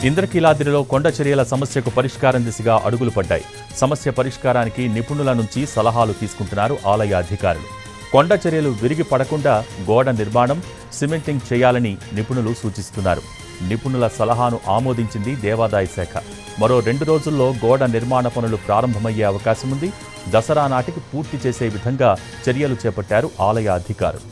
ఇంద్రకీలాద్రిలో కొండ చర్యల సమస్యకు పరిష్కారం దిశగా అడుగులు పడ్డాయి. సమస్య పరిష్కారానికి నిపుణుల నుంచి సలహాలు తీసుకుంటున్నారు ఆలయ అధికారులు. కొండ చర్యలు విరిగి పడకుండా గోడ నిర్మాణం, సిమెంటింగ్ చేయాలని నిపుణులు సూచిస్తున్నారు. నిపుణుల సలహాను ఆమోదించింది దేవాదాయ శాఖ. మరో 2 రోజుల్లో గోడ నిర్మాణ పనులు ప్రారంభమయ్యే అవకాశం ఉంది. దసరా నాటికి పూర్తి చేసే విధంగా చర్యలు చేపట్టారు ఆలయ అధికారులు.